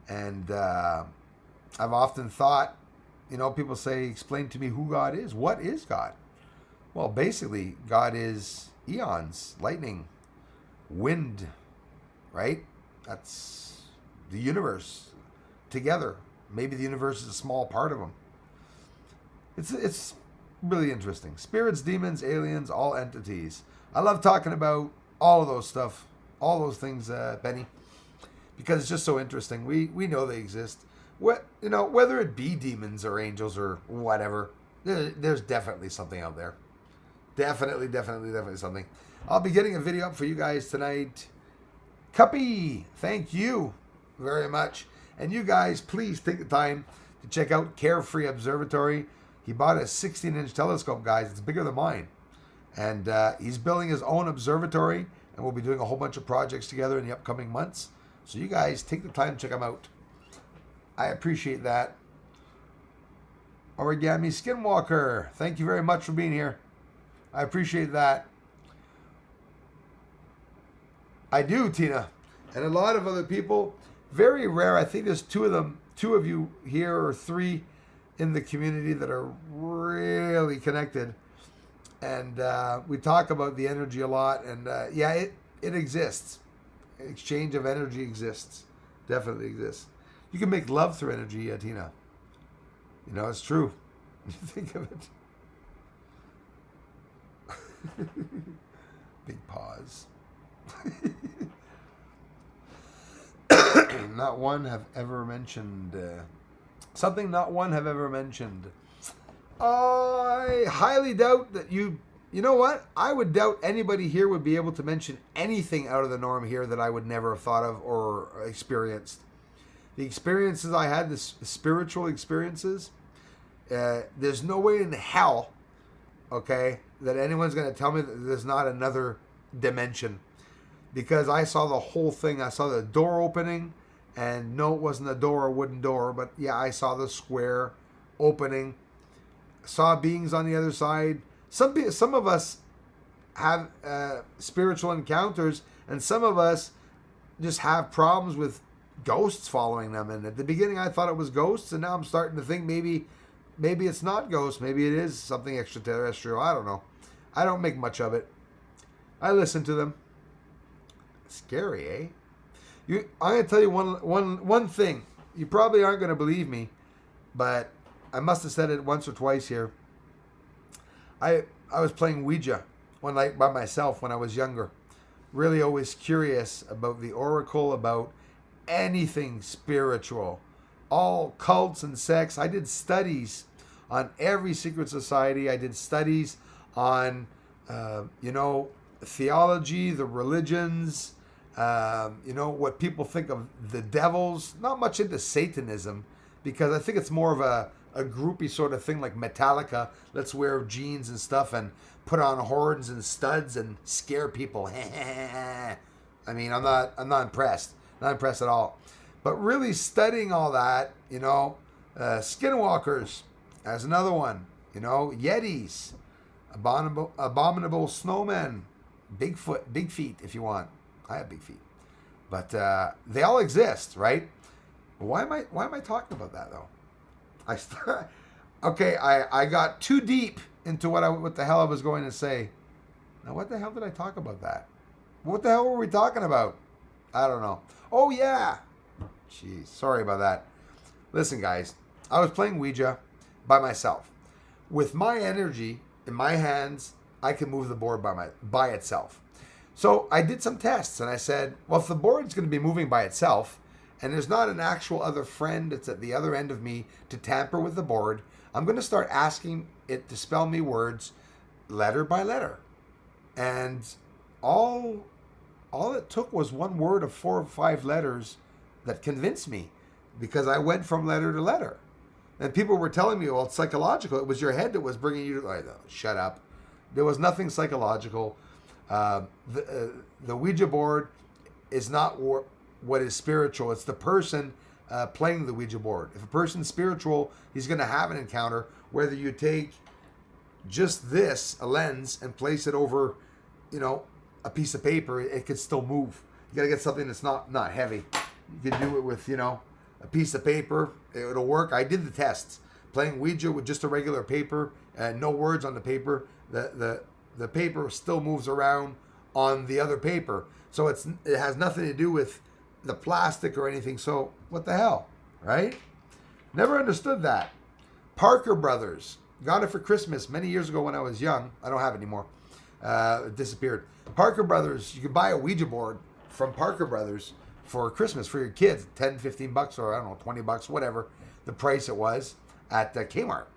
[SPEAKER 1] And I've often thought, people say, explain to me who God is. What is God? Well, basically, God is eons, lightning, wind, right? That's the universe together. Maybe the universe is a small part of them. It's really interesting. Spirits, demons, aliens, all entities. I love talking about all of those stuff, all those things, Benny, because it's just so interesting. We know they exist. Whether it be demons or angels or whatever, there's definitely something out there. Definitely something. I'll be getting a video up for you guys tonight. Cuppy, thank you very much. And you guys, please take the time to check out Carefree Observatory. He bought a 16-inch telescope, guys. It's bigger than mine. And he's building his own observatory, and we'll be doing a whole bunch of projects together in the upcoming months. So you guys, take the time to check him out. I appreciate that. Origami Skinwalker, thank you very much for being here. I appreciate that. I do, Tina. And a lot of other people. Very rare. I think there's two of you here or three in the community that are really connected. And we talk about the energy a lot. And it exists. Exchange of energy exists. Definitely exists. You can make love through energy, Tina. It's true. You think of it. Big pause. Not one have ever mentioned. Something not one have ever mentioned. I highly doubt that you know what? I would doubt anybody here would be able to mention anything out of the norm here that I would never have thought of or experienced. The experiences I had, the spiritual experiences, there's no way in hell, okay, that anyone's going to tell me that there's not another dimension. Because I saw the whole thing. I saw the door opening, and no, it wasn't a door, a wooden door, but yeah, I saw the square opening. Saw beings on the other side. Some of us have spiritual encounters, and some of us just have problems with ghosts following them. And at the beginning, I thought it was ghosts, and now I'm starting to think maybe it's not ghosts. Maybe it is something extraterrestrial. I don't know. I don't make much of it. I listen to them. Scary, eh? I'm going to tell you one thing. You probably aren't going to believe me, but I must have said it once or twice here. I was playing Ouija one night by myself when I was younger. Really always curious about the oracle, about anything spiritual. All cults and sects. I did studies on every secret society. I did studies on, theology, the religions, what people think of the devils. Not much into Satanism, because I think it's more of a groupie sort of thing, like Metallica. Let's wear jeans and stuff and put on horns and studs and scare people. I mean, I'm not impressed. Not impressed at all. But really studying all that, skinwalkers as another one. Yetis, abominable snowmen, Bigfoot, big feet if you want. I have big feet, but they all exist, right? Why am I talking about that though? I got too deep into what the hell I was going to say. Now, what the hell did I talk about that? What the hell were we talking about? I don't know. Oh, yeah. Jeez, sorry about that. Listen, guys, I was playing Ouija by myself. With my energy in my hands, I can move the board by itself. So I did some tests, and I said, well, if the board's going to be moving by itself, and there's not an actual other friend that's at the other end of me to tamper with the board, I'm going to start asking it to spell me words letter by letter. And all it took was one word of 4 or 5 letters that convinced me, because I went from letter to letter. And people were telling me, well, it's psychological. It was your head that was bringing you to... shut up. There was nothing psychological. The Ouija board is not what is spiritual. It's the person playing the Ouija board. If a person's spiritual, he's going to have an encounter. Whether you take just this, a lens, and place it over, a piece of paper, it could still move. You got to get something that's not heavy. You can do it with, a piece of paper. It'll work. I did the tests. Playing Ouija with just a regular paper and no words on the paper. The paper still moves around on the other paper. So it has nothing to do with the plastic or anything. So what the hell, right? Never understood that. Parker Brothers. Got it for Christmas many years ago when I was young. I don't have it anymore. It disappeared. Parker Brothers. You could buy a Ouija board from Parker Brothers for Christmas for your kids. $10-15 or I don't know, $20, whatever the price it was at Kmart.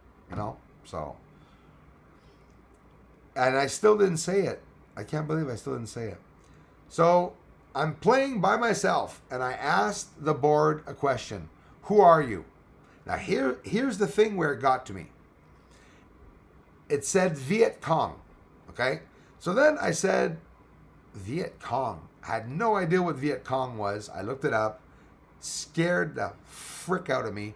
[SPEAKER 1] So... And I still didn't say it. I can't believe I still didn't say it. So I'm playing by myself, and I asked the board a question. Who are you? Now here's the thing where it got to me. It said Viet Cong. Okay? So then I said, Viet Cong. I had no idea what Viet Cong was. I looked it up. Scared the frick out of me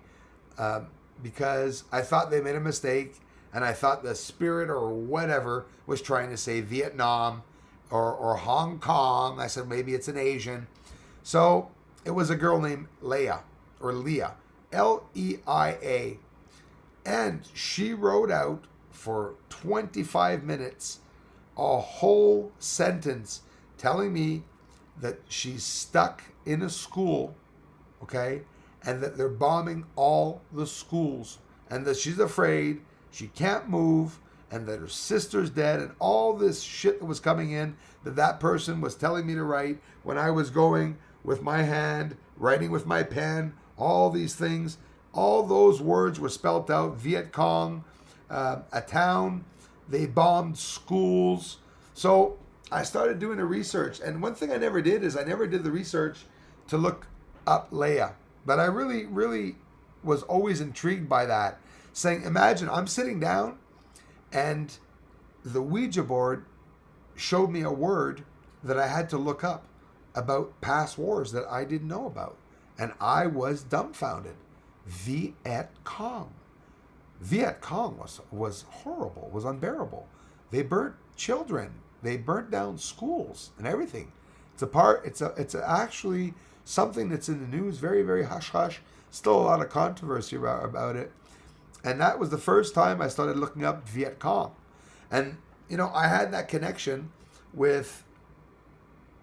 [SPEAKER 1] because I thought they made a mistake. And I thought the spirit or whatever was trying to say Vietnam or Hong Kong. I said, maybe it's an Asian. So it was a girl named Leia, or Leah, Leia. And she wrote out for 25 minutes a whole sentence telling me that she's stuck in a school, okay? And that they're bombing all the schools. And that she's afraid... She can't move, and that her sister's dead, and all this shit that was coming in that person was telling me to write when I was going with my hand, writing with my pen, all these things. All those words were spelled out. Viet Cong, a town. They bombed schools. So I started doing the research, and one thing I never did is I never did the research to look up Leia. But I really, really was always intrigued by that. Saying, imagine I'm sitting down and the Ouija board showed me a word that I had to look up about past wars that I didn't know about. And I was dumbfounded. Viet Cong. Viet Cong was horrible, was unbearable. They burnt children. They burnt down schools and everything. It's actually something that's in the news, very, very hush-hush. Still a lot of controversy about it. And that was the first time I started looking up Viet Cong. And, I had that connection with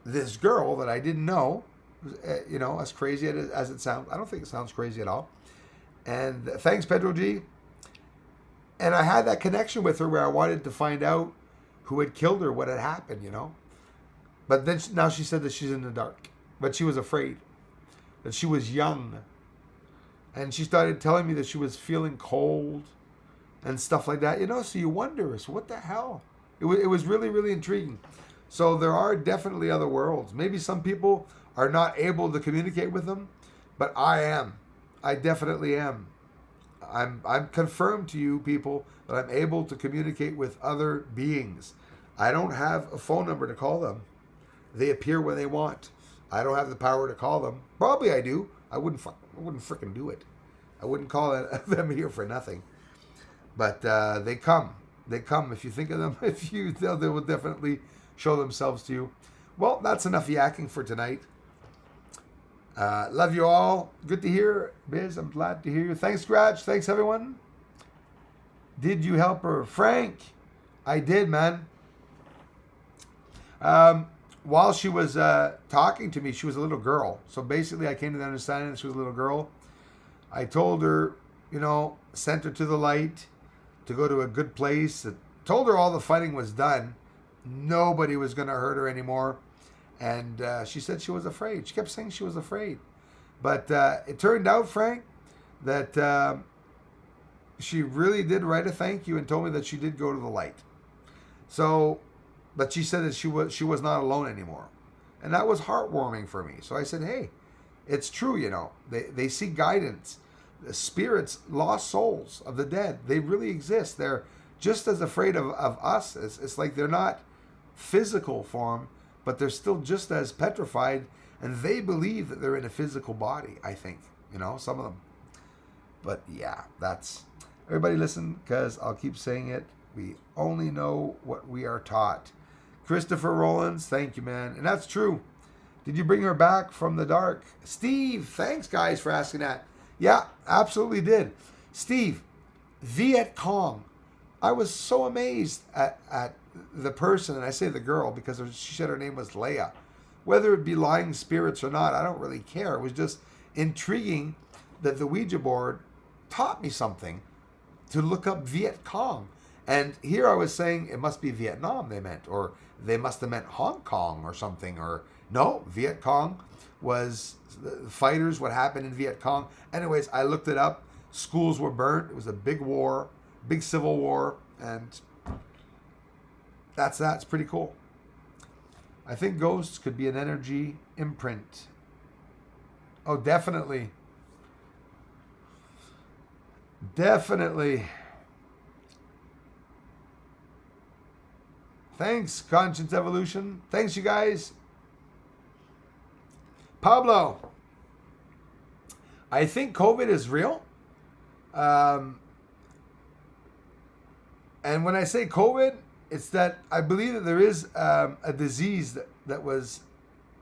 [SPEAKER 1] this girl that I didn't know, as crazy as it sounds. I don't think it sounds crazy at all. And thanks, Pedro G. And I had that connection with her where I wanted to find out who had killed her, what had happened, But then now she said that she's in the dark. But she was afraid. That she was young. And she started telling me that she was feeling cold and stuff like that. So you wonder, so what the hell? It was really, really intriguing. So there are definitely other worlds. Maybe some people are not able to communicate with them, but I am. I definitely am. I'm confirmed to you people that I'm able to communicate with other beings. I don't have a phone number to call them. They appear when they want. I don't have the power to call them. Probably I do. I wouldn't freaking do it. I wouldn't call them here for nothing. But they come. They come. If you think of them, they will definitely show themselves to you. Well, that's enough yakking for tonight. Love you all. Good to hear, Biz. I'm glad to hear you. Thanks, Scratch. Thanks, everyone. Did you help her? Frank, I did, man. while she was talking to me, she was a little girl. So basically, I came to the understanding that she was a little girl. I told her, sent her to the light to go to a good place. Told her all the fighting was done. Nobody was going to hurt her anymore. And she said she was afraid. She kept saying she was afraid. But it turned out, Frank, that she really did write a thank you and told me that she did go to the light. So, but she said that she was not alone anymore. And that was heartwarming for me. So I said, hey, it's true, They seek guidance. The spirits, lost souls of the dead, they really exist. They're just as afraid of us. It's like they're not physical form, but they're still just as petrified, and they believe that they're in a physical body, I think. Some of them. But yeah, that's... Everybody listen, because I'll keep saying it. We only know what we are taught. Christopher Rollins, thank you, man. And that's true. Did you bring her back from the dark? Steve, thanks, guys, for asking that. Yeah, absolutely did. Steve, Viet Cong. I was so amazed at the person, and I say the girl because she said her name was Leia. Whether it be lying spirits or not, I don't really care. It was just intriguing that the Ouija board taught me something to look up Viet Cong. And here I was saying it must be Vietnam they meant, or they must have meant Hong Kong or something, or no, Viet Cong was the fighters, what happened in Viet Cong. Anyways, I looked it up. Schools were burnt. It was a big war, big civil war, and that's that. It's pretty cool. I think ghosts could be an energy imprint. Oh, definitely. Definitely. Thanks, Conscience Evolution. Thanks, you guys. Pablo, I think COVID is real. And when I say COVID, it's that I believe that there is a disease that was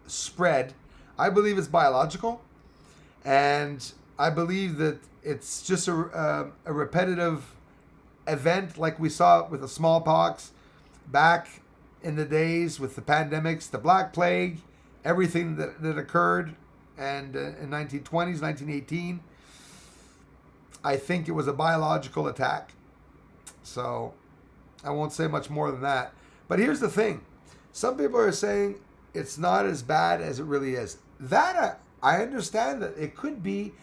[SPEAKER 1] spread. I believe it's biological. And I believe that it's just a repetitive event like we saw with the smallpox back in the days with the pandemics, the Black Plague, everything that occurred, and in 1920s, 1918, I think it was a biological attack. So I won't say much more than that. But here's the thing. Some people are saying it's not as bad as it really is. That I understand that it could be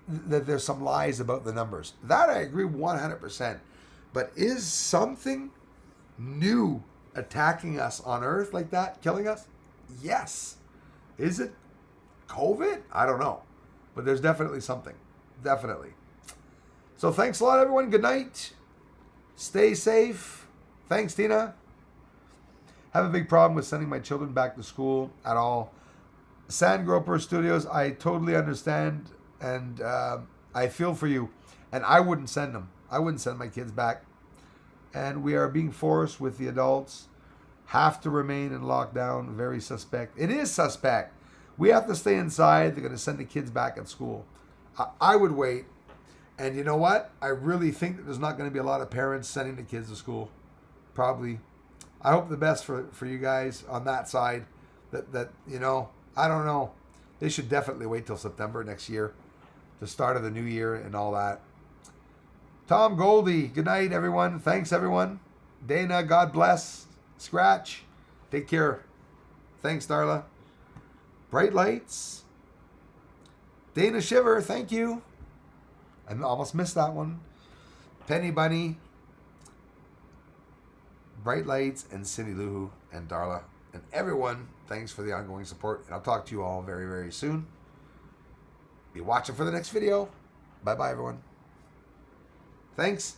[SPEAKER 1] that there's some lies about the numbers. That I agree 100%. But is something new attacking us on Earth like that, killing us? Yes. Is it COVID? I don't know. But there's definitely something. Definitely. So thanks a lot, everyone. Good night. Stay safe. Thanks, Tina. Have a big problem with sending my children back to school at all. Sandgroper Studios, I totally understand, and I feel for you. And I wouldn't send them. I wouldn't send my kids back. And we are being forced with the adults. Have to remain in lockdown. Very suspect. It is suspect. We have to stay inside. They're going to send the kids back at school. I would wait. And you know what? I really think that there's not going to be a lot of parents sending the kids to school. Probably. I hope the best for you guys on that side. That I don't know. They should definitely wait till September next year. The start of the new year and all that. Tom Goldie, good night, everyone. Thanks, everyone. Dana, God bless. Scratch, take care. Thanks, Darla. Bright Lights. Dana Shiver, thank you. I almost missed that one. Penny Bunny. Bright Lights, and Cindy Luhu, and Darla. And everyone, thanks for the ongoing support. And I'll talk to you all very, very soon. Be watching for the next video. Bye-bye, everyone. Thanks.